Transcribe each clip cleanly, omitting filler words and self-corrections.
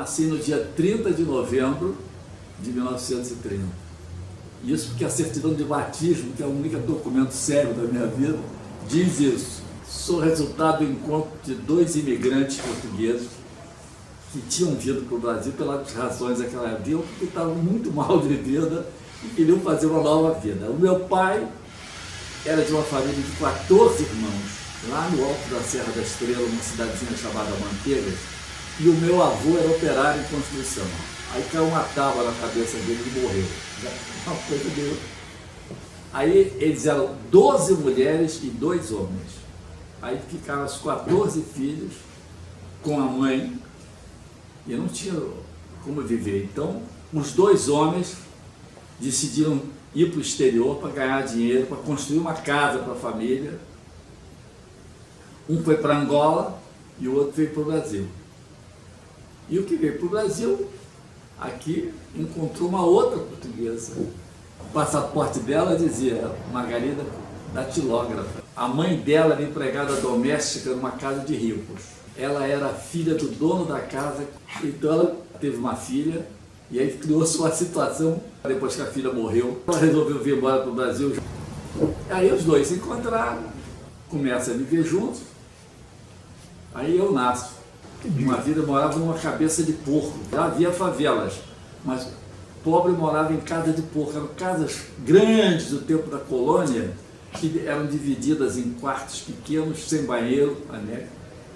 nasci no dia 30 de novembro de 1930. Isso porque a certidão de batismo, que é o único documento sério da minha vida, diz isso. Sou resultado do encontro de dois imigrantes portugueses que tinham vindo para o Brasil pelas razões daquela vida, porque estavam muito mal de vida e queriam fazer uma nova vida. O meu pai era de uma família de 14 irmãos, lá no alto da Serra da Estrela, uma cidadezinha chamada Manteigas, e o meu avô era operário em construção. Aí caiu uma tábua na cabeça dele e morreu. Uma coisa dele. Aí eles eram 12 mulheres e 2 homens. Aí ficaram os 14 filhos com a mãe e não tinha como viver. Então, os 2 homens decidiram ir para o exterior para ganhar dinheiro, para construir uma casa para a família. Um foi para Angola e o outro veio para o Brasil. E o que veio para o Brasil, aqui encontrou uma outra portuguesa. O passaporte dela dizia Margarida Datilógrafa. A mãe dela era empregada doméstica numa casa de ricos. Ela era filha do dono da casa, então ela teve uma filha, e aí criou-se uma situação. Depois que a filha morreu, ela resolveu vir embora para o Brasil. Aí os dois se encontraram, começam a viver juntos. Aí eu nasço. Uma vida, eu morava numa cabeça de porco. Já havia favelas, mas pobre morava em casa de porco. Eram casas grandes do tempo da colônia, que eram divididas em quartos pequenos, sem banheiro, né?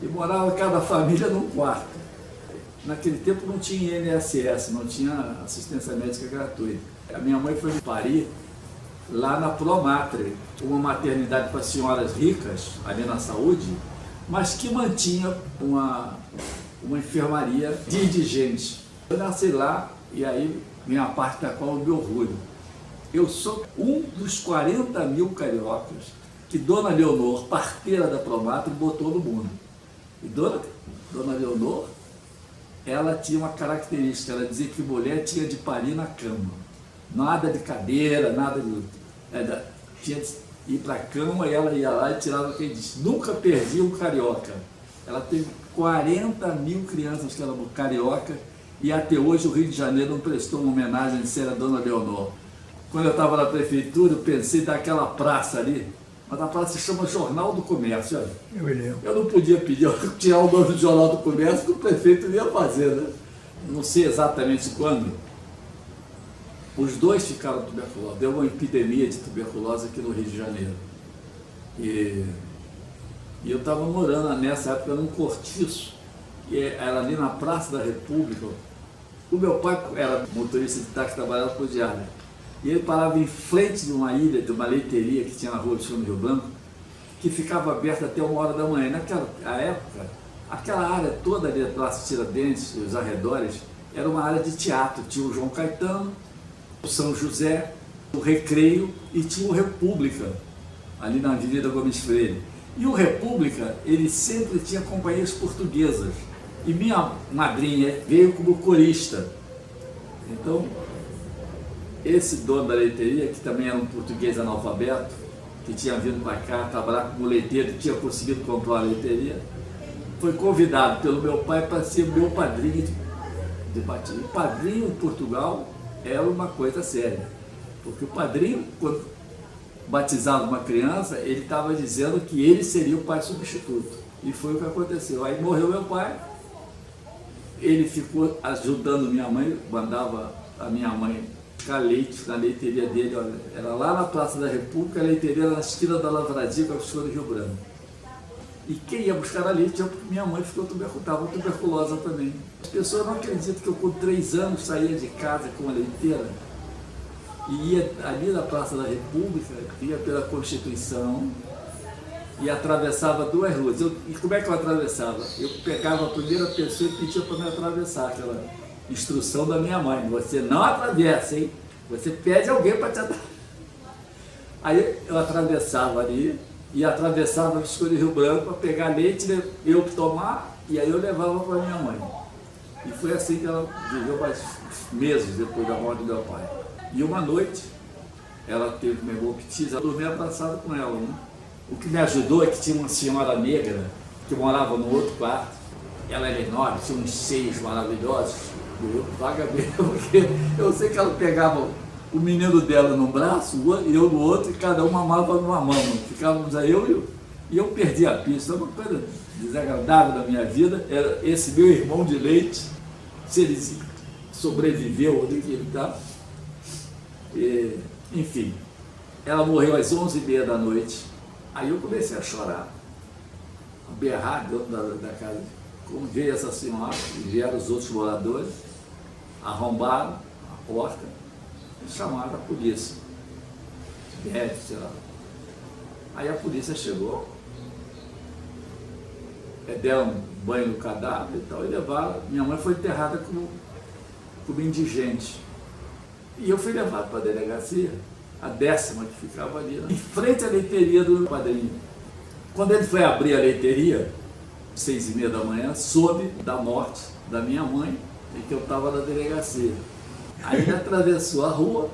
E morava cada família num quarto. Naquele tempo não tinha INSS, não tinha assistência médica gratuita. A minha mãe foi parir lá na Promatre, uma maternidade para senhoras ricas, ali na saúde, mas que mantinha uma enfermaria de indigentes. Eu nasci lá e aí vem a parte da qual eu me orgulho. Eu sou um dos 40 mil cariocas que Dona Leonor, parteira da Promatre, botou no mundo. E Dona Leonor, ela tinha uma característica, ela dizia que mulher tinha de parir na cama. Nada de cadeira, nada de... tinha de ir para a cama e ela ia lá e tirava o que ele disse. Nunca perdia um carioca. Ela teve 40 mil crianças que eram carioca e até hoje o Rio de Janeiro não prestou uma homenagem séria à Dona Leonor. Quando eu estava na prefeitura, eu pensei em dar aquela praça ali, mas a praça se chama Jornal do Comércio. Olha. Eu não podia pedir, tirar o nome do Jornal do Comércio, que o prefeito ia fazer, né? Não sei exatamente quando. Os dois ficaram tuberculosos. Deu uma epidemia de tuberculose aqui no Rio de Janeiro. E eu estava morando nessa época num cortiço, que era ali na Praça da República. O meu pai era motorista de táxi, trabalhava por diária. E ele parava em frente de uma ilha, de uma leiteria que tinha na rua do Rio Branco, que ficava aberta até 1h da manhã. Naquela época, aquela área toda ali da Praça Tiradentes e os arredores, era uma área de teatro. Tinha o João Caetano, o São José, o Recreio e tinha o República, ali na Avenida Gomes Freire. E o República, ele sempre tinha companhias portuguesas. E minha madrinha veio como corista. Então, esse dono da leiteria, que também era um português analfabeto, que tinha vindo para cá trabalhar como leiteiro e tinha conseguido comprar a leiteria, foi convidado pelo meu pai para ser meu padrinho de batismo. Padrinho em Portugal era uma coisa séria, porque o padrinho, quando batizava uma criança, ele estava dizendo que ele seria o pai substituto. E foi o que aconteceu. Aí morreu meu pai, ele ficou ajudando minha mãe, mandava a minha mãe buscar leite na leiteria dele. Olha, era lá na Praça da República, a leiteria era na esquina da Lavradia com a Costura do Rio Branco. E quem ia buscar a leite, minha mãe ficou tuberculosa também. As pessoas não acreditam que eu com 3 anos saía de casa com uma leiteira e ia ali na Praça da República, ia pela Constituição e atravessava 2 ruas. E como é que eu atravessava? Eu pegava a primeira pessoa e pedia para me atravessar, aquela instrução da minha mãe: você não atravessa, hein? Você pede alguém para te atravessar. Aí eu atravessava ali e atravessava a Escura Rio Branco para pegar leite, eu tomar, e aí eu levava para minha mãe. E foi assim que ela viveu mais meses depois da morte do meu pai. E uma noite, ela teve uma hemoptise, eu dormi abraçado com ela, né? O que me ajudou é que tinha uma senhora negra que morava no outro quarto. ela era enorme, tinha uns seios maravilhosos. Eu vagamente, porque eu sei que ela pegava o menino dela num braço, e eu no outro, e cada um mamava numa mão. Ficávamos aí e eu perdi a pista. Uma coisa desagradável da minha vida era esse meu irmão de leite, se ele sobreviveu, onde que ele está. Enfim, ela morreu às 11h30 da noite. Aí eu comecei a chorar, a berrar dentro da casa. Como veio essa senhora, e vieram os outros moradores, arrombaram a porta e chamaram a polícia. Sei lá. Aí a polícia chegou, deram um banho no cadáver e tal, e levaram. Minha mãe foi enterrada como indigente. E eu fui levado para a delegacia, a 10ª que ficava ali, né? Em frente à leiteria do meu padrinho. Quando ele foi abrir a leiteria, 6h30 da manhã, soube da morte da minha mãe e que eu estava na delegacia. Aí ele atravessou a rua,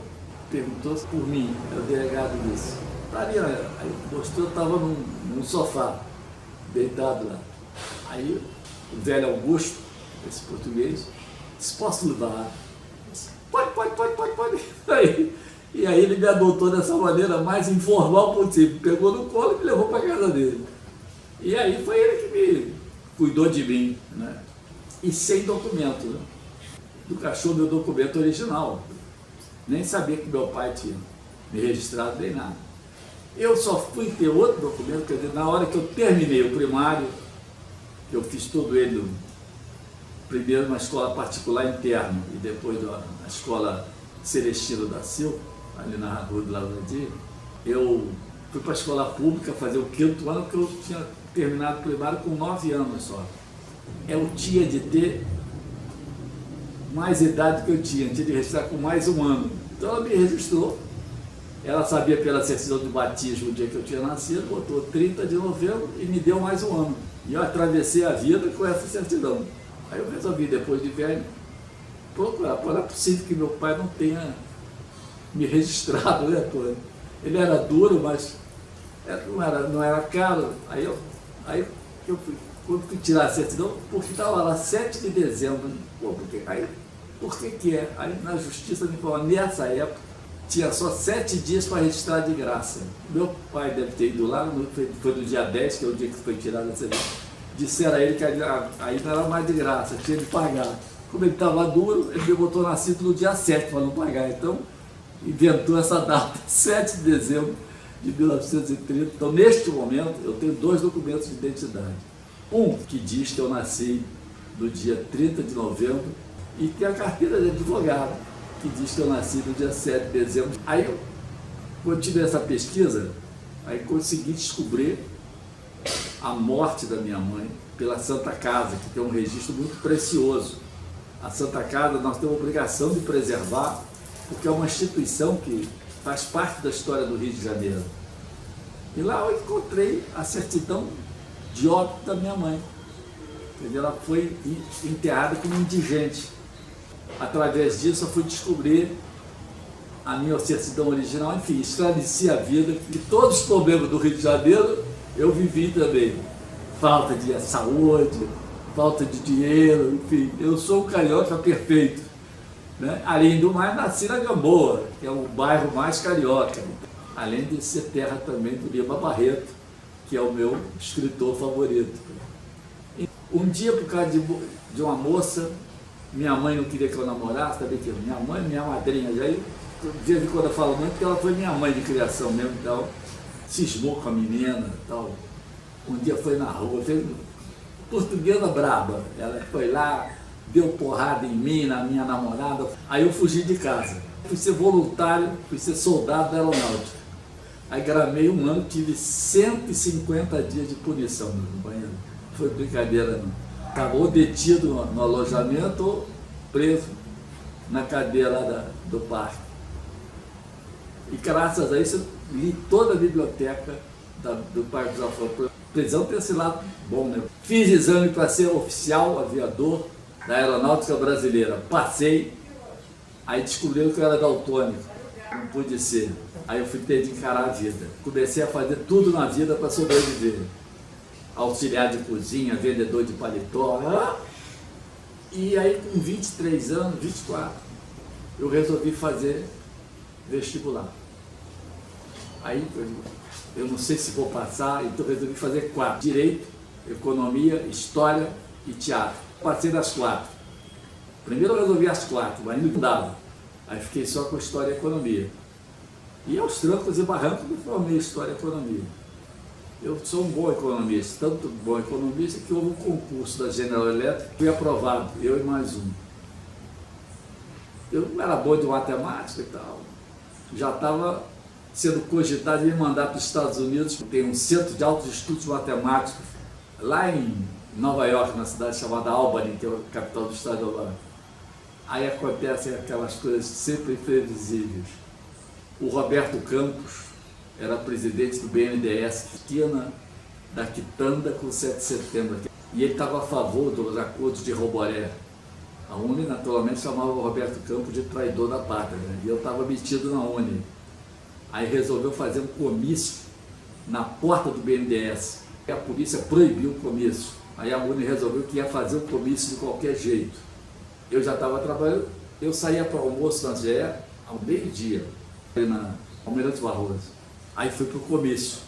perguntou por mim, o delegado disse, tá ali, aí mostrou, eu estava num sofá, deitado lá. Aí o velho Augusto, esse português, disse, posso levar? Pode. E aí ele me adotou dessa maneira mais informal possível, pegou no colo e me levou para a casa dele. E aí foi ele que me cuidou de mim, né? E sem documento, né? Do cachorro, meu documento original. Nem sabia que meu pai tinha me registrado nem nada. Eu só fui ter outro documento, quer dizer, na hora que eu terminei o primário, eu fiz todo ele, primeiro numa escola particular interna e depois na escola Celestino da Silva, ali na Rua do Lavradio. Eu fui para a escola pública fazer o 5º ano, porque eu tinha terminado o primário com 9 anos só. Eu tinha de ter mais idade que eu tinha de registrar com mais um ano. Então ela me registrou, ela sabia pela certidão de batismo o dia que eu tinha nascido, botou 30 de novembro e me deu mais um ano. E eu atravessei a vida com essa certidão. Aí eu resolvi, depois de velho, procurar. Pô, não é possível que meu pai não tenha me registrado, né, pô? Ele era duro, mas não era caro. Aí eu fui, quando fui tirar a certidão, porque estava lá 7 de dezembro. Pô, por que é? Aí na justiça me falou, nessa época, tinha só 7 dias para registrar de graça. Meu pai deve ter ido lá, foi no dia 10, que é o dia que foi tirado a certidão. Disseram a ele que aí não era mais de graça, tinha de pagar. Como ele estava duro, ele me botou nascido no dia 7 para não pagar. Então, inventou essa data, 7 de dezembro de 1930. Então, neste momento, eu tenho 2 documentos de identidade. Um que diz que eu nasci no dia 30 de novembro e tem a carteira de advogado, que diz que eu nasci no dia 7 de dezembro. Aí, quando tive essa pesquisa, aí consegui descobrir a morte da minha mãe pela Santa Casa, que tem um registro muito precioso. A Santa Casa nós temos a obrigação de preservar, porque é uma instituição que faz parte da história do Rio de Janeiro. E lá eu encontrei a certidão de óbito da minha mãe. Ela foi enterrada como indigente. Através disso eu fui descobrir a minha certidão original, enfim, esclareci a vida, e todos os problemas do Rio de Janeiro eu vivi também. Falta de saúde, falta de dinheiro, enfim, eu sou um carioca perfeito, né? Além do mais, nasci na Gamboa, que é o bairro mais carioca, além de ser terra também do Lima Barreto, que é o meu escritor favorito. Um dia, por causa de uma moça, minha mãe não queria que eu namorasse, sabia que minha mãe, minha madrinha, já de vez em quando eu falo muito, porque ela foi minha mãe de criação mesmo, então, cismou com a menina, tal. Um dia foi na rua, fez portuguesa braba, ela foi lá, deu porrada em mim, na minha namorada, aí eu fugi de casa. Fui ser voluntário, fui ser soldado da aeronáutica. Aí gramei um ano, tive 150 dias de punição no banheiro. Não foi brincadeira não. Acabou detido no alojamento ou preso na cadeia lá do parque. E graças a isso eu li toda a biblioteca do Parque dos Alforjes. Prisão tem esse lado bom, né? Fiz exame para ser oficial aviador da Aeronáutica Brasileira. Passei, aí descobriram que eu era daltônico. Não pude ser. Aí eu fui ter de encarar a vida. Comecei a fazer tudo na vida para sobreviver. auxiliar de cozinha, vendedor de paletó. E aí com 23 anos, 24, eu resolvi fazer vestibular. Aí eu não sei se vou passar, então resolvi fazer 4. Direito, economia, história e teatro. Passei das 4. Primeiro eu resolvi as 4, mas não dava. Aí fiquei só com história e economia. E aos trancos e barrancos me formei em história e economia. Eu sou um bom economista, tanto bom economista que houve um concurso da General Electric, fui aprovado, eu e mais um. Eu não era bom de matemática e tal, já estava sendo cogitado de me mandar para os Estados Unidos, tem um centro de altos estudos matemáticos, lá em Nova York, na cidade chamada Albany, que é a capital do estado de Alabama. Aí acontecem aquelas coisas sempre imprevisíveis. O Roberto Campos era presidente do BNDES, esquina da Quitanda com 7 de setembro. E ele estava a favor dos acordos de Roboré. A UNE, naturalmente, chamava o Roberto Campos de traidor da pátria, né? E eu estava metido na UNE. Aí resolveu fazer um comício na porta do BNDES. E a polícia proibiu o comício. Aí a UNE resolveu que ia fazer o comício de qualquer jeito. Eu já estava trabalhando, eu saía para o almoço na GE ao meio-dia, na Almirante Barroso. Aí fui para o comício.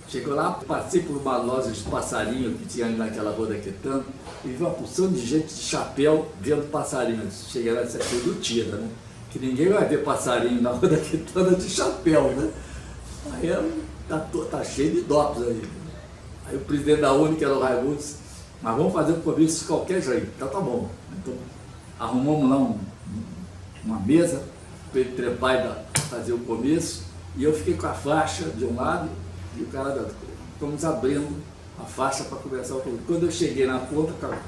Chegou lá, passei por uma loja de passarinho que tinha ali naquela rua da Quitanda e vi uma porção de gente de chapéu vendo passarinhos. Cheguei lá e disse, é tudo tira, né? Que ninguém vai ver passarinho na rua da Quitanda de chapéu, né? Aí tá cheio de dopes aí. Aí o presidente da UNE, que era o Raimundo, disse, mas vamos fazer um comício de qualquer jeito. Então tá bom. Então arrumamos lá uma mesa para ele trepar e fazer o comício. E eu fiquei com a faixa de um lado e o cara, fomos abrindo a faixa para começar o comício. Quando eu cheguei na ponta, cara,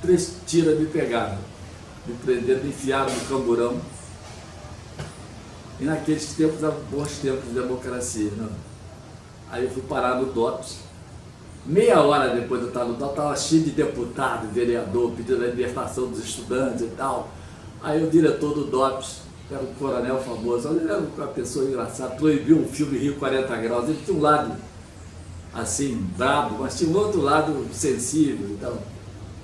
3 tiras me pegaram, me prenderam, me enfiaram no camburão. E naqueles tempos eram bons tempos de democracia, né? Aí eu fui parar no DOPS. Meia hora depois de eu estar no DOPS, estava cheio de deputado, vereador, pedindo a libertação dos estudantes e tal. Aí o diretor do DOPS, era um coronel famoso, ele era uma pessoa engraçada, proibiu um filme Rio 40 Graus. Ele tinha um lado assim, brabo, mas tinha um outro lado sensível, então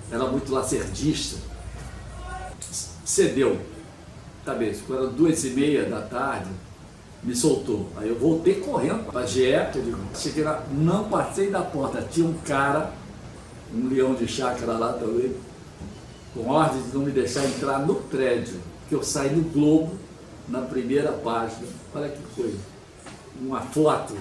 era muito lacerdista. Cedeu. Tá bem, quando eram 2h30 da tarde, me soltou. Aí eu voltei correndo para a GE, cheguei lá, não passei da porta, tinha um cara, um leão de chácara lá também, com ordem de não me deixar entrar no prédio, que eu saí no Globo, na primeira página. Olha que coisa. Uma foto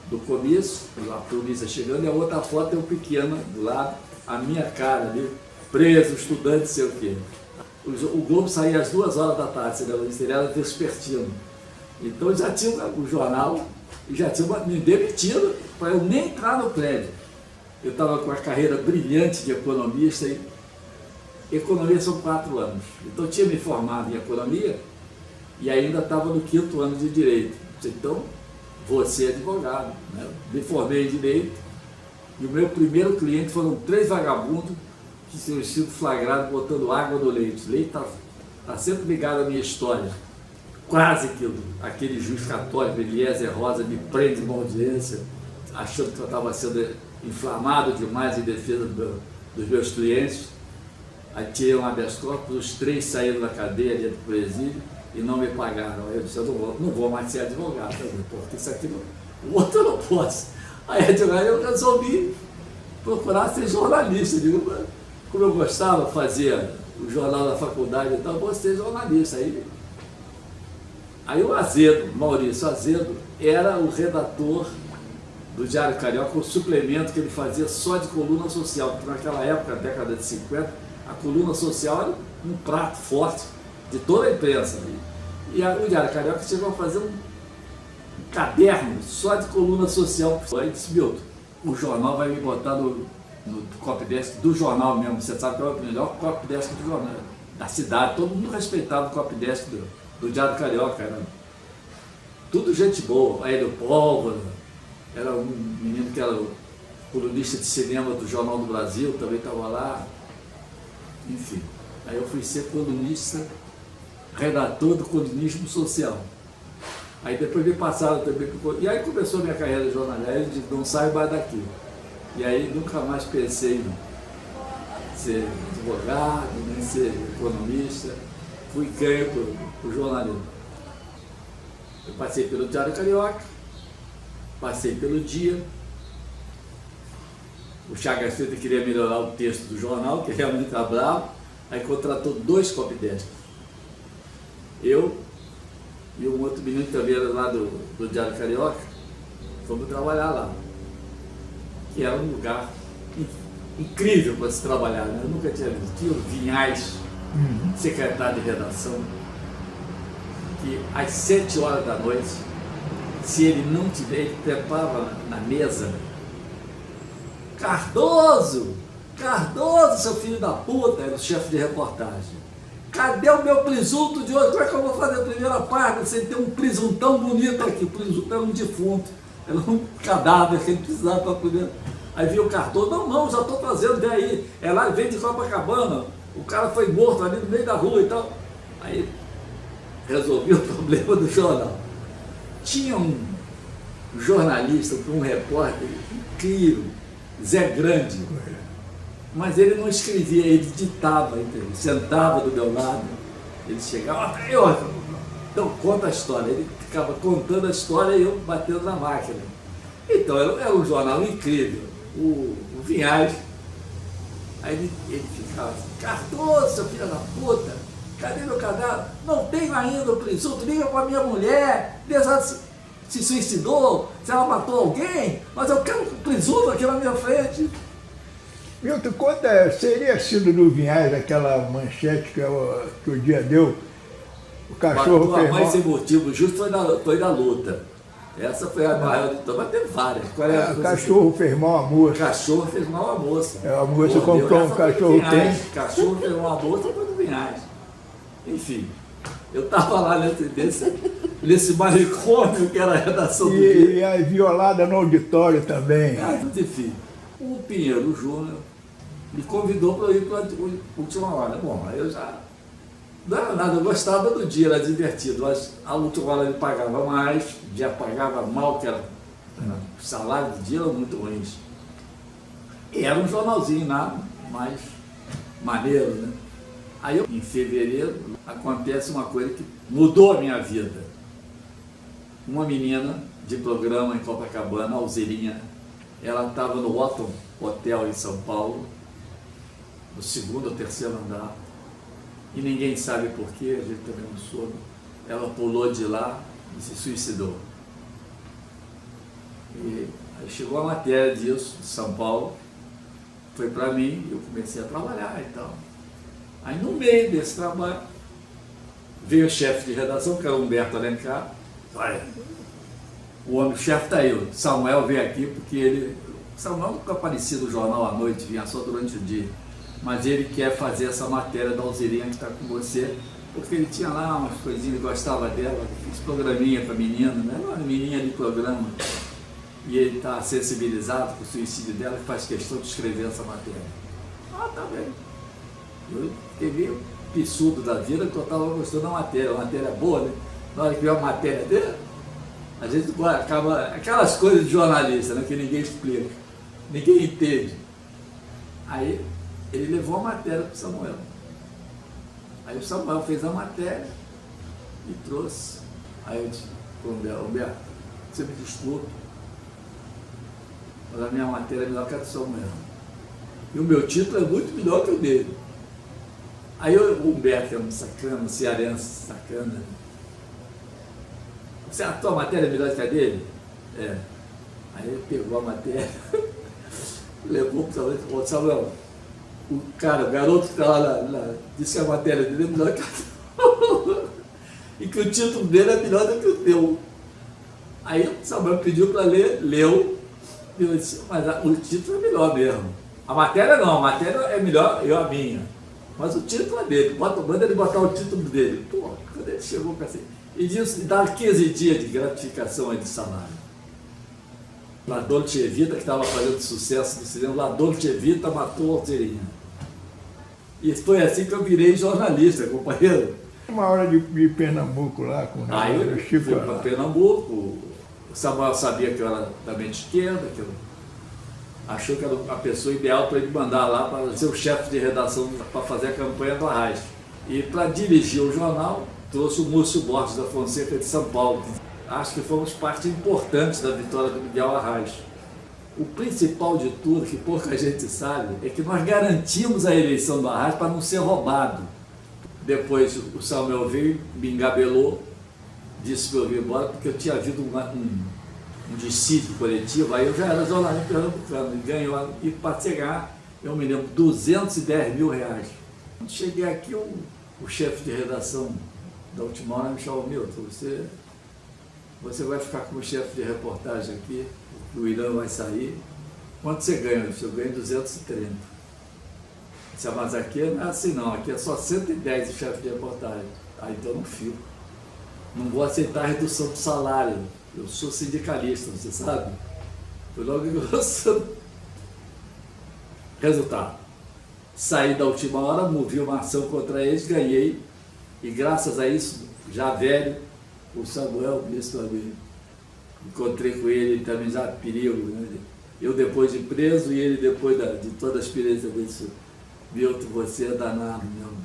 do comício, a polícia chegando, e a outra foto é o pequeno do lado, a minha cara ali, preso, estudante, não sei o quê. O Globo saía às 2h da tarde, ele era vespertino. Então já tinha o jornal, e já tinha me demitido para eu nem entrar no prédio. Eu estava com a carreira brilhante de economista, e economia são 4 anos. Então eu tinha me formado em economia e ainda estava no 5º ano de direito. Então, você é advogado, né? Me formei em direito e o meu primeiro cliente foram 3 vagabundos que tinham sido flagrados botando água no leite. O leite está sempre ligado à minha história. Quase que aquele juiz católico, Eliezer Rosa, me prende uma audiência, achando que eu estava sendo inflamado demais em defesa dos meus clientes. Aí tirei um habeas corpus, os 3 saíram da cadeia dentro do presídio e não me pagaram. Aí eu disse, eu não vou mais ser advogado, porque isso aqui não, o outro eu não posso. Aí eu resolvi procurar ser jornalista. Digo, como eu gostava, fazia o jornal da faculdade e tal, vou ser jornalista. Aí o Azedo, Maurício Azedo, era o redator do Diário Carioca, o suplemento que ele fazia só de coluna social, porque naquela época, década de 50, a coluna social era um prato forte de toda a imprensa. E o Diário Carioca chegou a fazer um caderno só de coluna social. Aí disse, Milton, o jornal vai me botar no copydesk do jornal mesmo. Você sabe que é o melhor copydesk do jornal, da cidade. Todo mundo respeitava o copydesk do Diário Carioca. Era tudo gente boa. Hélio Pólvora, era um menino que era o colunista de cinema do Jornal do Brasil, também estava lá. Enfim, aí eu fui ser colunista, redator do colunismo social. Aí depois me passaram também, e aí começou a minha carreira jornalística, de não saio mais daqui. E aí nunca mais pensei em ser advogado, nem ser economista. Fui ganho para o jornalismo. Eu passei pelo Diário Carioca, passei pelo Dia. O Chagas Filho queria melhorar o texto do jornal, que realmente estava bravo, aí contratou 2 copydeskers. Eu e um outro menino também era lá do Diário Carioca, fomos trabalhar lá, que era um lugar incrível para se trabalhar, né? Eu nunca tinha visto. Tinha o Vinhais, secretário de redação, que às 7 horas da noite, se ele não tiver, ele preparava na mesa: Cardoso, seu filho da puta, era o chefe de reportagem. Cadê o meu presunto de hoje? Como é que eu vou fazer a primeira parte sem ter um presuntão bonito aqui? O presunto era um defunto, era um cadáver que ele precisava para poder. Aí viu o Cardoso: não, já estou trazendo, vem aí. É lá, vem de Copacabana, o cara foi morto ali no meio da rua e tal. Aí resolvi o problema do jornal. Tinha um jornalista, um repórter incrível, Zé Grande, mas ele não escrevia, ele ditava, entendeu? Sentava do meu lado, ele chegava: então conta a história. Ele ficava contando a história e eu batendo na máquina. Então era um jornal incrível. O Vinhais, aí ele ficava assim: Cardoso, seu filho da puta, cadê meu cadáver? Não tenho ainda o presunto, liga para minha mulher, se suicidou, se ela matou alguém, mas eu quero o presunto aqui na minha frente. Milton, conta, seria sido do Vinhais aquela manchete que o Dia deu? O cachorro fez mal. A mãe sem motivo justo foi da luta. Essa foi a maior de todas, mas teve várias. O cachorro fez mal a moça. O cachorro fez mal a moça. A moça comprou um cachorro quente. O cachorro fez mal a moça, foi do Vinhais. Enfim, eu estava lá nesse manicômio que era a redação do Dia. E a violada no auditório também. Enfim, o Pinheiro Júnior me convidou para ir para a Última Hora. Bom, aí eu já não era nada, eu gostava do Dia, era divertido, mas a Última Hora ele pagava mais, o Dia pagava mal, que era o salário do Dia era muito ruim. E era um jornalzinho nada mais maneiro, né? Aí, em fevereiro, acontece uma coisa que mudou a minha vida. Uma menina de programa em Copacabana, Alzerinha, ela estava no Otton Hotel em São Paulo, no 2º ou 3º andar, e ninguém sabe porquê, a gente também não soube. Ela pulou de lá e se suicidou. E aí chegou a matéria disso, de São Paulo, foi para mim, e eu comecei a trabalhar e tal. Aí no meio desse trabalho, veio o chefe de redação, que era o Humberto Alencar. Olha, o chefe está aí, o Samuel veio aqui porque Samuel nunca aparecia no jornal à noite, vinha só durante o dia. Mas ele quer fazer essa matéria da Alzerinha que está com você, porque ele tinha lá umas coisinhas, ele gostava dela, fez programinha para a menina, né? Uma menininha de programa. E ele está sensibilizado com o suicídio dela, que faz questão de escrever essa matéria. Ah, tá bem. Eu fiquei meio pissudo da vida, porque eu estava gostando da matéria, uma matéria boa, né? Na hora que viu a matéria dele, a gente acaba. Aquelas coisas de jornalista, né? Que ninguém explica, ninguém entende. Aí ele levou a matéria para o Samuel. Aí o Samuel fez a matéria e trouxe. Aí eu disse para o Humberto: você me desculpa, mas a minha matéria é melhor que a do Samuel. E o meu título é muito melhor que o dele. Aí o Humberto, que é um sacana, um cearense sacana: a tua matéria é melhor que a dele? É. Aí ele pegou a matéria, levou para o Samuel e falou: Samuel, o garoto que está lá, disse que a matéria dele é melhor que a tua. E que o título dele é melhor do que o teu. Aí o Samuel pediu para ler, leu, e eu disse: mas o título é melhor mesmo. A matéria não, a matéria é melhor, a minha. Mas o título é dele, manda ele botar o título dele. Pô, quando ele chegou, pensei, e dá 15 dias de gratificação aí de salário. La Dolce Vita, que estava fazendo sucesso no cinema, La Dolce Vita matou a Alzerinha. E foi assim que eu virei jornalista, companheiro. Uma hora de Pernambuco lá, com o Aí eu fui para Pernambuco, o Samuel sabia que eu era da mente esquerda, que eu achou que era a pessoa ideal para ele mandar lá para ser o chefe de redação para fazer a campanha do Arraes. E para dirigir o jornal, trouxe o Múcio Borges da Fonseca de São Paulo. Acho que fomos parte importante da vitória do Miguel Arraes. O principal de tudo, que pouca gente sabe, é que nós garantimos a eleição do Arraes para não ser roubado. Depois o Samuel veio, me engabelou, disse que eu ia embora porque eu tinha havido um dissídio coletivo, aí eu já era jornalista pernambucano, e ganhou, e para chegar, eu me lembro, 210 mil reais. Quando cheguei aqui, o chefe de redação da Última Hora me chamou: Milton, você vai ficar como chefe de reportagem aqui, o Irã vai sair. Quanto você ganha? Eu ganho 230. Disse: mas aqui não é assim não, aqui é só 110 o chefe de reportagem. Aí então não fico. Não vou aceitar a redução do salário. Eu sou sindicalista, você sabe? Foi logo que eu sou. Resultado: saí da Última Hora, movi uma ação contra eles, ganhei. E graças a isso, já velho, o Samuel, ministro amigo, encontrei com ele também já perigo, né? Eu depois de preso e ele depois de toda a experiência desse. Milton, você é danado mesmo.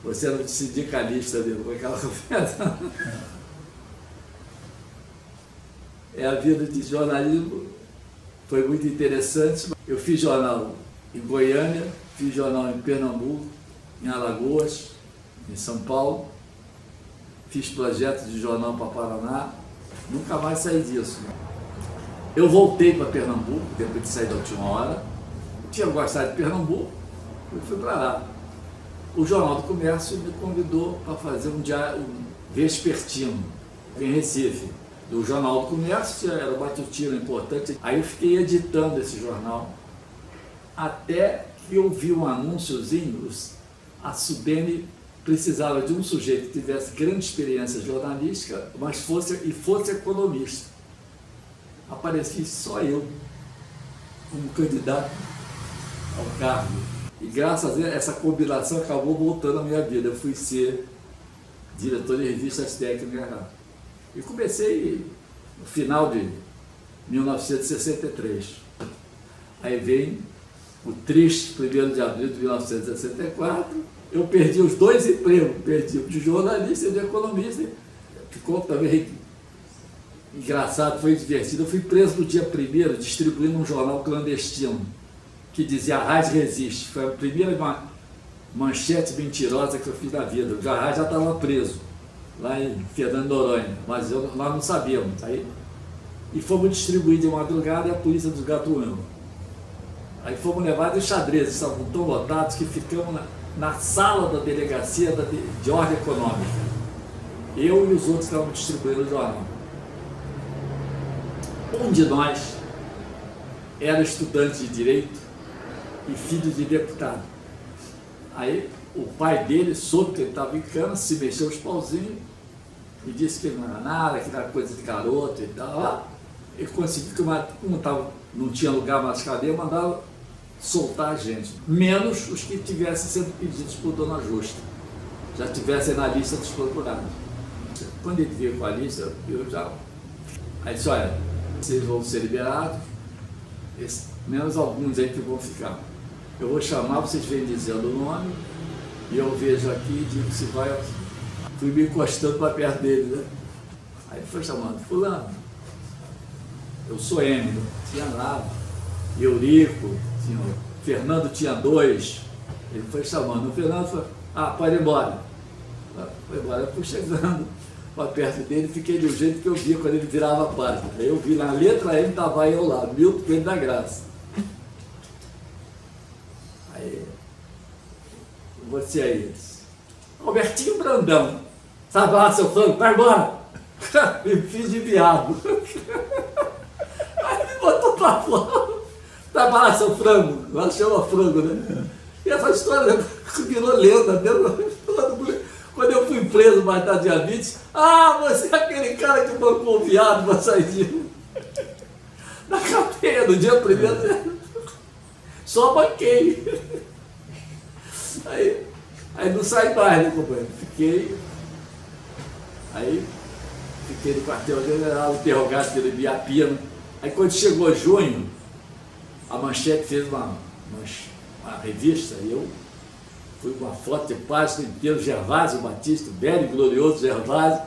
Você era um sindicalista mesmo, com aquela conversa. A vida de jornalismo foi muito interessante. Eu fiz jornal em Goiânia, fiz jornal em Pernambuco, em Alagoas, em São Paulo, fiz projetos de jornal para Paraná, nunca mais saí disso. Eu voltei para Pernambuco, depois de sair da Última Hora, tinha gostado de Pernambuco, e fui para lá. O Jornal do Comércio me convidou para fazer um diário vespertino em Recife. Do Jornal do Comércio, era uma matutino importante. Aí eu fiquei editando esse jornal, até que eu vi um anúnciozinho. A Sudene precisava de um sujeito que tivesse grande experiência jornalística, mas fosse economista. Apareci só eu, como candidato ao cargo. E graças a essa combinação acabou voltando à minha vida. Eu fui ser diretor de revistas técnicas lá. E comecei no final de 1963. Aí vem o triste 1º de abril de 1964. Eu perdi os 2 empregos, perdi o de jornalista e de economista. Ficou também engraçado, foi divertido. Eu fui preso no dia 1º, distribuindo um jornal clandestino, que dizia Arraes resiste. Foi a primeira manchete mentirosa que eu fiz na vida. O Arraes já estava preso, lá em Fernando de Noronha, mas nós não sabíamos. E fomos distribuir de madrugada e a polícia dos Gatuano. Aí fomos levados em xadrez, estavam tão lotados que ficamos na sala da delegacia de ordem econômica. Eu e os outros estavam distribuindo o jornal. Um de nós era estudante de Direito e filho de deputado. Aí o pai dele soube que ele estava em cana, se mexeu os pauzinhos e disse que ele não era nada, que era coisa de garoto e tal. Ele conseguiu que, como não tinha lugar mais cadeia, mandaram soltar a gente, menos os que tivessem sido pedidos por Dona Justa, já tivessem na lista dos procurados. Quando ele veio com a lista, eu já... Aí disse: olha, vocês vão ser liberados, menos alguns aí que vão ficar. Eu vou chamar, vocês vêm dizendo o nome, e eu vejo aqui e digo se vai. Fui me encostando para perto dele, né? Aí ele foi chamando: fulano, eu sou Emílio, tinha lá Eurico, Fernando tinha 2, ele foi chamando. O Fernando falou: pode ir embora. Foi embora. Eu fui chegando para perto dele, fiquei de um jeito que eu via quando ele virava a página. Aí eu vi na letra M, estava aí ao lado, Milton Coelho da Graça. Aí, você aí, Albertinho Brandão, sabe lá, seu frango, vai embora. Me fiz de viado. Aí me botou para fora. Vai lá, seu frango. Agora chama frango, né? E essa história virou lenda, né? Quando eu fui preso mais tarde dia 20, você é aquele cara que bancou o viado para sair na cadeia no dia 1º. Só banquei. Aí não saí mais, né, companheiro? Fiquei no quartel-general, interrogado pelo Ibiapina. Aí quando chegou junho, A Manchete fez uma revista e eu fui com uma foto de página inteira, Gervásio Batista, velho e glorioso Gervásio.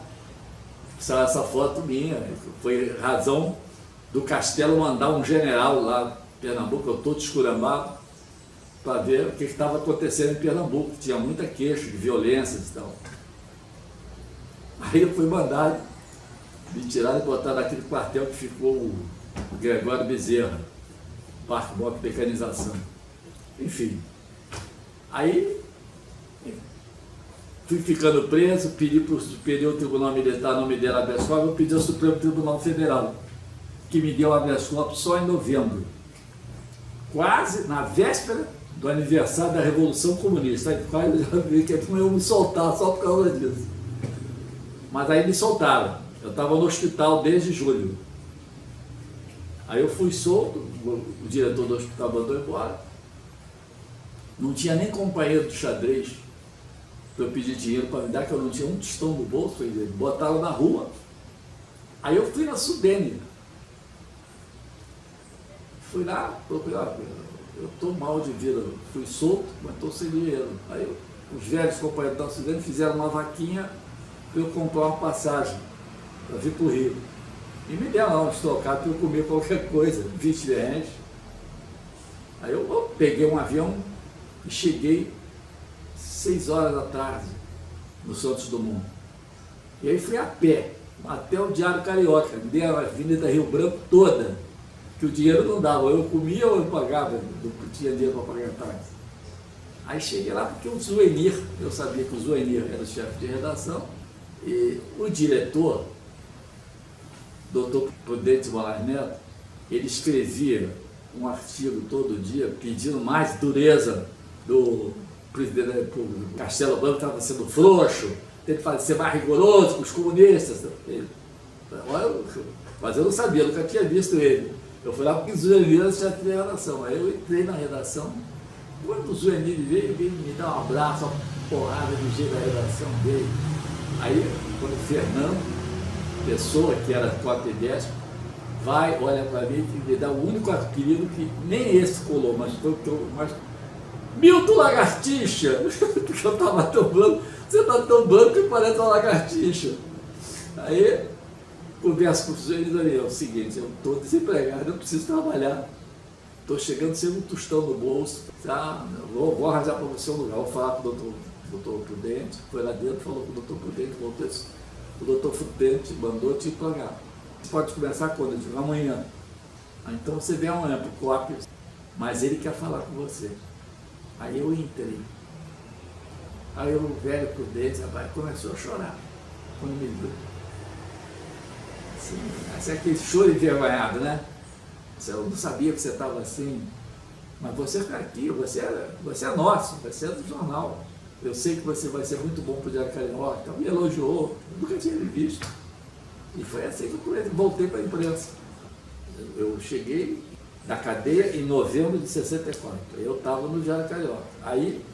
Saiu essa foto minha, foi razão do Castelo mandar um general lá em Pernambuco, eu todo esculhambado, para ver o que estava acontecendo em Pernambuco, que tinha muita queixa de violências e tal. Aí eu fui mandado me tirar e botar naquele quartel que ficou o Gregório Bezerra, Parque Moto Mecanização. Enfim, aí fui ficando preso, pedi para o Superior Tribunal Militar, não me deram habeas corpus, eu pedi ao Supremo Tribunal Federal, que me deu habeas corpus só em novembro, quase na véspera do aniversário da Revolução Comunista. Aí quase já vi que eu me soltar só por causa disso. Mas aí me soltaram. Eu estava no hospital desde julho. Aí eu fui solto, o diretor do hospital mandou embora. Não tinha nem companheiro de xadrez para eu pedir dinheiro para me dar, que eu não tinha um tostão no bolso, botaram na rua. Aí eu fui na Sudene. Fui lá, procurar, eu estou mal de vida, fui solto, mas estou sem dinheiro. Aí os velhos companheiros da Sudene fizeram uma vaquinha para eu comprar uma passagem para vir para o Rio. E me deram lá uns trocados para eu comer qualquer coisa, 20 reais. Aí eu peguei um avião e cheguei 6 horas da tarde no Santos Dumont. E aí fui a pé, até o Diário Carioca, dei a Avenida Rio Branco toda, que o dinheiro não dava, eu comia ou eu pagava, não tinha dinheiro para pagar táxi. Aí cheguei lá porque o Zuenir, eu sabia que o Zuenir era o chefe de redação, e o diretor, Dr. Prudente Moraes Neto, ele escrevia um artigo todo dia pedindo mais dureza do presidente da República. Castelo Branco estava sendo frouxo, tem que ser mais rigoroso com os comunistas. Mas eu não sabia, nunca tinha visto ele. Eu fui lá porque o Zuenir era o chefe de redação. Aí eu entrei na redação. Quando o Zuenir veio me dar um abraço, uma porrada de jeito da redação dele. Aí, quando o Fernando Pessoa, que era top 10, vai, olha para mim e me dá o único apelido que nem esse colou, mas foi o que eu mais. Milton Lagartixa! Porque eu estava tão branco, você está tão branco que parece uma lagartixa. Aí, converso com o Zuenir ali, é o seguinte, eu estou desempregado, eu preciso trabalhar. Estou chegando sem um tostão no bolso, tá? Vou arranjar para você um lugar. Vou falar com o doutor Prudente, foi lá dentro, falou com o doutor Prudente, voltou isso. O doutor Prudente mandou te pagar. Você pode começar quando? Eu digo, amanhã. Então você vem amanhã para o COP, mas ele quer falar com você. Aí eu entrei. Aí o velho Prudente começou a chorar quando me viu. Assim, é aquele choro envergonhado, né? Eu não sabia que você estava assim, mas você está aqui, você é nosso, você é do jornal. Eu sei que você vai ser muito bom para o Diário Carioca. Então me elogiou, eu nunca tinha ele visto. E foi assim que eu voltei para a imprensa. Eu cheguei da cadeia em novembro de 64. Eu estava no Diário Carioca. Aí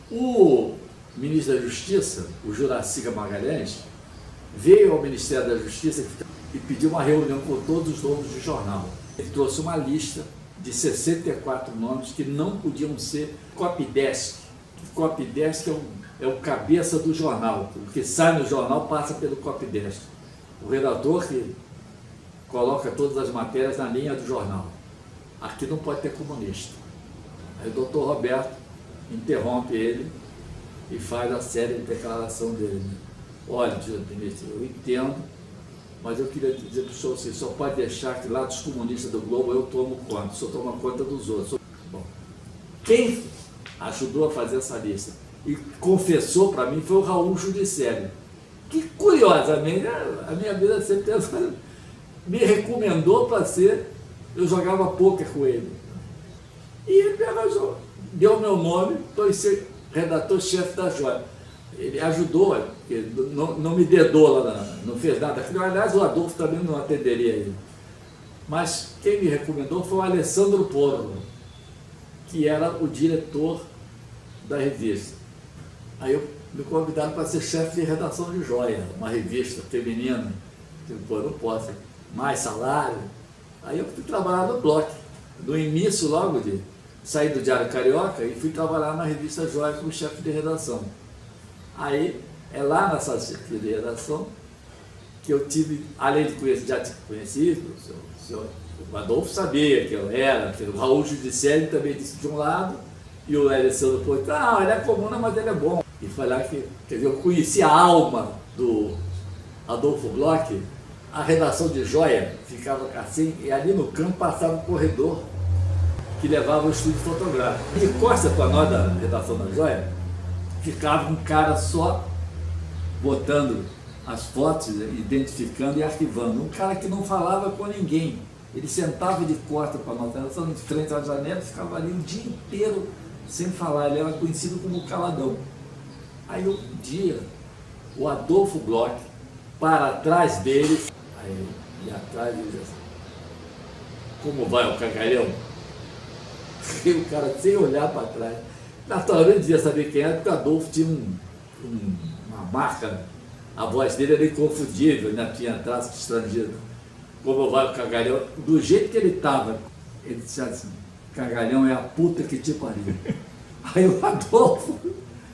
o ministro da Justiça, o Juraci Magalhães, veio ao Ministério da Justiça e pediu uma reunião com todos os donos de jornal. Ele trouxe uma lista de 64 nomes que não podiam ser copydesk. Copydesk é o cabeça do jornal. O que sai no jornal passa pelo copydesk. O redator que coloca todas as matérias na linha do jornal. Aqui não pode ter comunista. Aí o doutor Roberto interrompe ele e faz a série de declaração dele. Olha, ministro, eu entendo, mas eu queria dizer para o senhor assim, só pode deixar que lá dos comunistas do Globo eu tomo conta, o senhor toma conta dos outros. Bom, quem ajudou a fazer essa lista e confessou para mim foi o Raul Judicelli, que curiosamente a minha vida sempre me recomendou para ser, eu jogava pôquer com ele. E ele me arranjou, deu meu nome para ser redator-chefe da Joia. Ele ajudou, ele não me dedou lá, não fez nada. Aliás, o Adolfo também não atenderia ele. Mas quem me recomendou foi o Alessandro Porro, que era o diretor da revista. Aí me convidaram para ser chefe de redação de Joia, uma revista feminina. Eu não posso, mais salário. Aí eu fui trabalhar no Bloco. no início logo de sair do Diário Carioca e fui trabalhar na revista Joia como chefe de redação. Aí, é lá nessa chefia de redação que eu tive, além de conhecer, já te conheci, o Adolfo sabia que eu era, que o Raul Judicelli também disse de um lado, e o Alessandro falou, não, ele é comuna, mas ele é bom. E foi lá que, quer dizer, eu conheci a alma do Adolfo Bloch. A redação de Joia ficava assim, e ali no campo passava um corredor que levava ao estúdio fotográfico. De costas para nós da redação da Joia, ficava um cara só botando as fotos, identificando e arquivando. Um cara que não falava com ninguém. Ele sentava de costas para nós, redação de frente à janela, ficava ali o dia inteiro sem falar. Ele era conhecido como Caladão. Aí um dia, o Adolfo Bloch, para trás dele, aí ele ia atrás e dizia assim, como vai o cagalhão? E o cara, sem olhar para trás, naturalmente devia saber quem era, porque o Adolfo tinha uma marca, a voz dele era inconfundível, ainda tinha traço estrangeiro. Como vai o cagalhão? Do jeito que ele estava, ele disse assim, cagalhão é a puta que te pariu. Aí o Adolfo,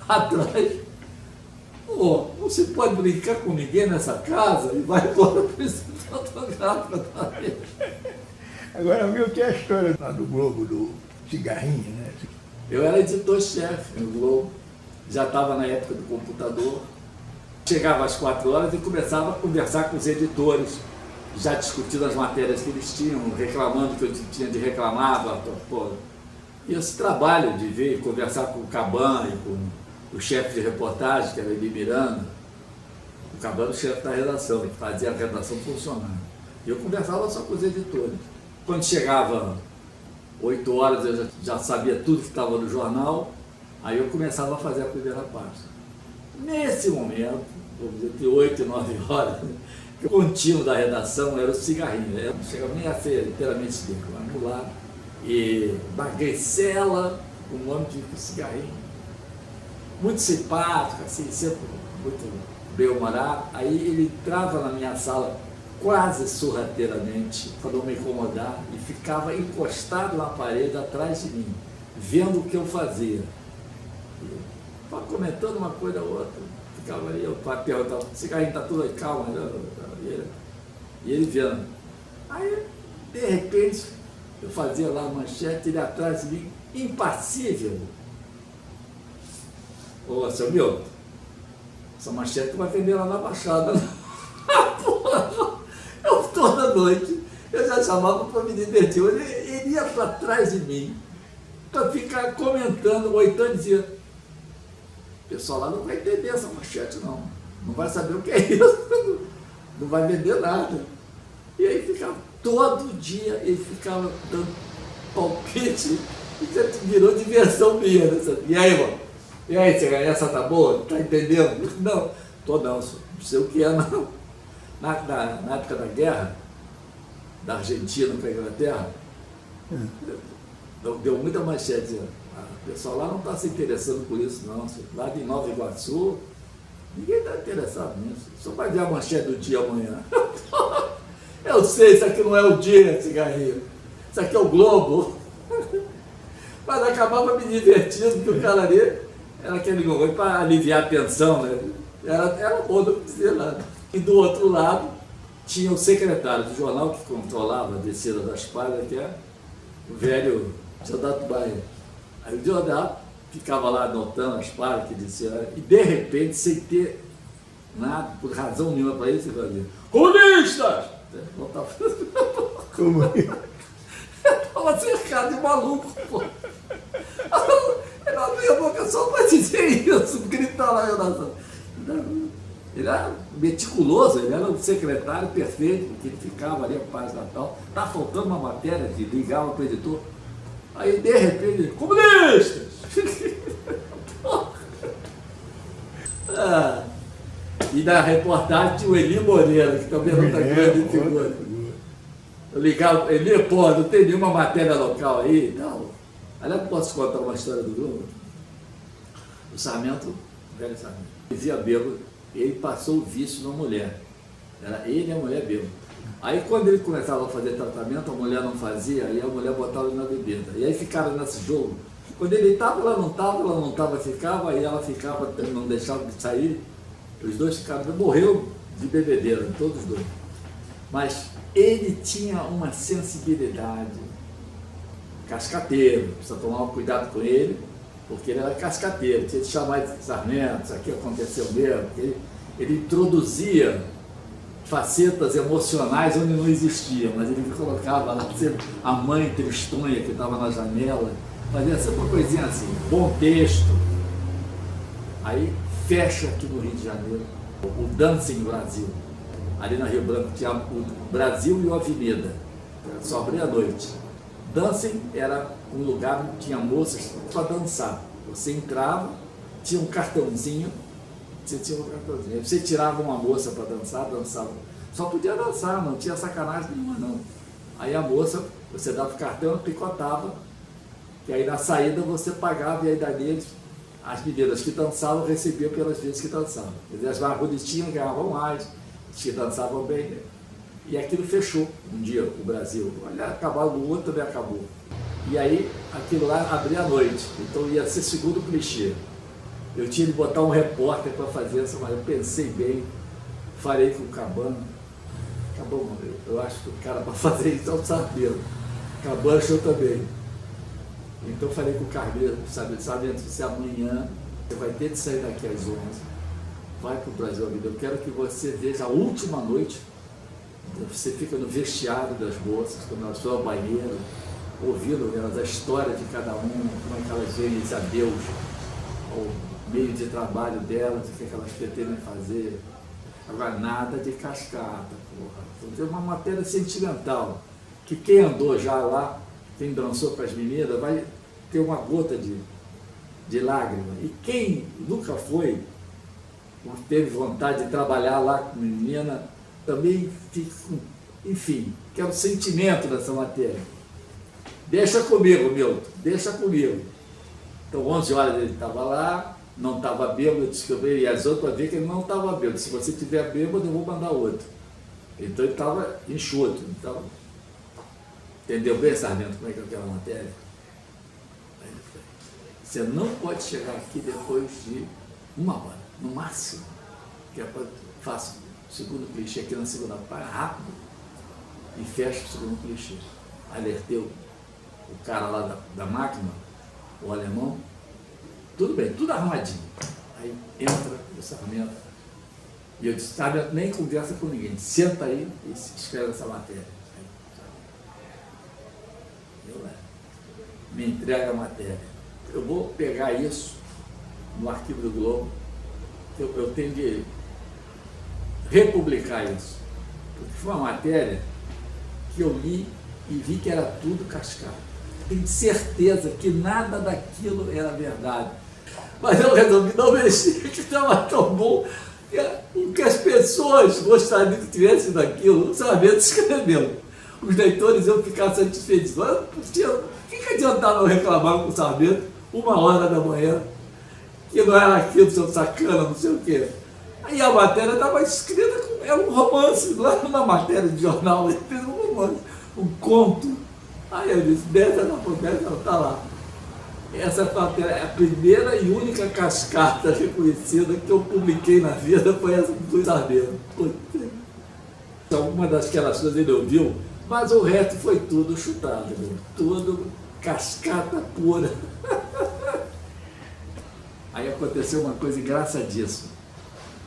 atrás, não se pode brincar com ninguém nessa casa, e vai embora para esse fotográfico também. Agora, Milton, tem a história lá do Globo, do cigarrinho, né? Eu era editor-chefe no Globo, já estava na época do computador. Chegava às 4 horas e começava a conversar com os editores, já discutindo as matérias que eles tinham, reclamando que eu tinha de reclamar. Pô. E esse trabalho de ver, conversar com o Caban e com o chefe de reportagem, que era Eli Miranda, o Caban era o chefe da redação, que fazia a redação funcionar. E eu conversava só com os editores. Quando chegava 8 horas, eu já sabia tudo que estava no jornal, aí eu começava a fazer a primeira parte. Nesse momento, vamos dizer, de 8 e 9 horas, o contínuo da redação era o cigarrinho. Eu não chegava nem a ser inteiramente dele, mas no lado. E Baguecela, um homem de cigarrinho, muito simpático, assim, sempre muito bem-humorado. Aí ele entrava na minha sala quase sorrateiramente, para não me incomodar, e ficava encostado na parede atrás de mim, vendo o que eu fazia. Estava comentando uma coisa ou outra, ficava ali, eu perguntava, o cigarrinho está tudo aí, calma, e ele vendo. Aí, de repente, eu fazia lá a manchete, ele atrás de mim, impassível. Ô, seu Milton, essa manchete tu vai vender lá na Baixada. Porra, eu toda noite, eu já chamava para me divertir, ele ia para trás de mim, para ficar comentando, ou então dizia, o pessoal lá não vai entender essa manchete não vai saber o que é isso, não vai vender nada. E aí ficava, todo dia ele ficava dando palpite, e já virou diversão minha, né? E aí, mano? E aí, essa tá boa? Tá entendendo? Não, não sei o que é, não. Na época da guerra, da Argentina com a Inglaterra, deu muita manchete. O pessoal lá não está se interessando por isso, não. Lá de Nova Iguaçu, ninguém está interessado nisso. Só vai ver a manchete do dia amanhã. Eu sei, isso aqui não é o dia, cigarrinho. Isso aqui é o Globo. Mas acabava me divertindo, porque o cara ali era aquele negócio para aliviar a tensão, né? Era bom, não dizer nada. E do outro lado, tinha o secretário do jornal que controlava a descida das palhas, que é o velho Deodato Bahia. Aí o Deodato ficava lá anotando as palhas que descia, e de repente, sem ter nada, por razão nenhuma para isso, ele fazia: comunistas! Como é? Estava cercado de maluco, pô. Ele abria a boca só para dizer isso, gritar lá na redação. Ele era meticuloso, ele era um secretário perfeito, porque ele ficava ali a página tal. Tá faltando uma matéria que ligava para o editor. Aí, de repente, comunistas! E na reportagem tinha o Eli Moreira, que também era outra grande figura. Eu ligava, Eli, pô, não tem nenhuma matéria local aí? Não. Aliás, posso contar uma história do Globo? O Sarmento, o velho Sarmento, vivia bêbado, ele passou o vício na mulher. Era ele e a mulher bêbada. Aí quando ele começava a fazer tratamento, a mulher não fazia, aí a mulher botava ele na bebida. E aí ficaram nesse jogo. Quando ele estava, ela não estava, ficava, aí ela ficava, não deixava de sair. Os dois ficaram, morreu de bebedeira, todos dois. Mas ele tinha uma sensibilidade, cascateiro, precisa tomar um cuidado com ele, porque ele era cascateiro, tinha de chamar de Sarmento, isso aqui aconteceu mesmo. Ele introduzia facetas emocionais onde não existiam, mas ele colocava lá, a mãe tristonha que estava na janela, fazia sempre uma coisinha assim, bom texto. Aí fecha aqui no Rio de Janeiro o Dancing Brasil. Ali na Rio Branco tinha o Brasil e o Avenida, só abria à noite. Dancing era um lugar onde tinha moças para dançar. Você entrava, tinha um cartãozinho, você tirava uma moça para dançar, dançava. Só podia dançar, não tinha sacanagem nenhuma não. Aí a moça, você dava o cartão, picotava, e aí na saída você pagava, e aí dali as meninas que dançavam recebiam pelas vezes que dançavam. Quer dizer, as mais bonitinhas ganhavam mais, os que dançavam bem, né? E aquilo fechou um dia o Brasil. Olha, acabava, o outro também acabou. E aí aquilo lá abria à noite, então ia ser segundo clichê. Eu tinha de botar um repórter para fazer essa, mas eu pensei bem, falei com o Cabana. Acabou, eu acho que o cara para fazer isso é o Sarmento. Cabana achou também. Então falei com o Carneiro, sabe, se amanhã você vai ter de sair daqui às 11, vai para o Brasil Avenida, eu quero que você veja a última noite, você fica no vestiário das moças, quando elas estão ao banheiro, ouvindo elas, a história de cada um, como é que elas veem esse adeus ao meio de trabalho delas, o que é que elas pretendem fazer. Agora, nada de cascata, porra. Tem uma matéria sentimental, que quem andou já lá, quem dançou com as meninas, vai ter uma gota de lágrima. E quem nunca foi, teve vontade de trabalhar lá com menina, também fica, enfim, que é o sentimento dessa matéria. Deixa comigo, Milton, deixa comigo. Então, 11 horas ele estava lá, não estava bêbado, eu descobri, e as outras ver que ele não estava bêbado. Se você tiver bêbado, eu vou mandar outro. Então ele estava enxuto. Então, entendeu bem, Sarmento, como é que é aquela matéria? Você não pode chegar aqui depois de 1 hora, no máximo. Que é para faço o segundo clichê aqui na segunda parte, rápido, e fecho o segundo clichê. Alertei o cara lá da máquina, o alemão, tudo bem, tudo arrumadinho. Aí entra o Sarmento, e eu disse, Sarmento, nem conversa com ninguém, senta aí e escreve essa matéria. Me entrega a matéria. Eu vou pegar isso no arquivo do Globo, eu tenho de republicar isso, porque foi uma matéria que eu li e vi que era tudo cascado. Tenho certeza que nada daquilo era verdade, mas eu resolvi não mexer, que estava tão bom que as pessoas gostariam que tivesse daquilo. O Sarmento escreveu, os leitores iam ficar satisfeitos. O que adiantava eu reclamar com o Sarmento 1 hora da manhã, que não era aquilo, seu sacana, não sei o quê. Aí a matéria estava escrita, era um romance, não era uma matéria de jornal, ele fez um romance, um conto. Aí eu disse, dessa não está lá. Essa matéria é a primeira e única cascata reconhecida que eu publiquei na vida, foi essa do Sarmento. Alguma daquelas coisas ele ouviu, mas o resto foi tudo chutado, tudo cascata pura. Aí aconteceu uma coisa engraçadíssima.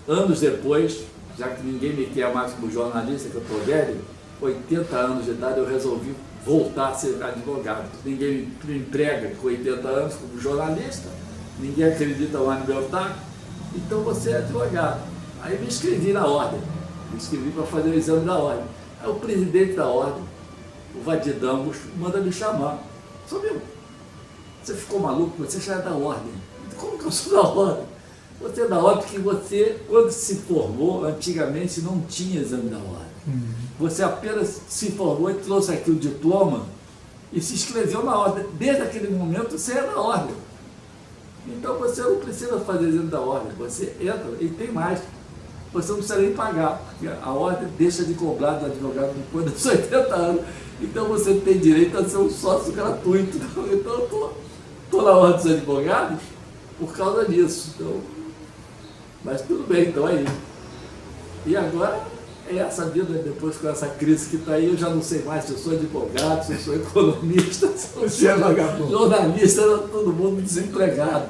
Anos depois, já que ninguém me quer mais como jornalista, que eu estou velho, 80 anos de idade, eu resolvi voltar a ser advogado. Ninguém me emprega com 80 anos como jornalista, ninguém acredita lá no meu taco, então você é advogado. Aí me inscrevi na ordem, me inscrevi para fazer o exame da ordem. Aí o presidente da ordem, o Vadidamos, manda me chamar. Só meu, você ficou maluco? Você já é da ordem. Como que eu sou da ordem? Você é da ordem porque você, quando se formou, antigamente não tinha exame da ordem. Você apenas se formou e trouxe aqui o diploma e se inscreveu na ordem. Desde aquele momento você é da ordem. Então você não precisa fazer exame da ordem, você entra. E tem mais. você não precisa nem pagar, porque a ordem deixa de cobrar do advogado depois dos 80 anos. Então você tem direito a ser um sócio gratuito. Então eu estou na ordem dos advogados por causa disso. Então, mas tudo bem, então aí. E agora é essa vida, depois com essa crise que está aí, eu já não sei mais se eu sou advogado, se eu sou economista, se eu sou Você é vagabundo. jornalista, todo mundo desempregado.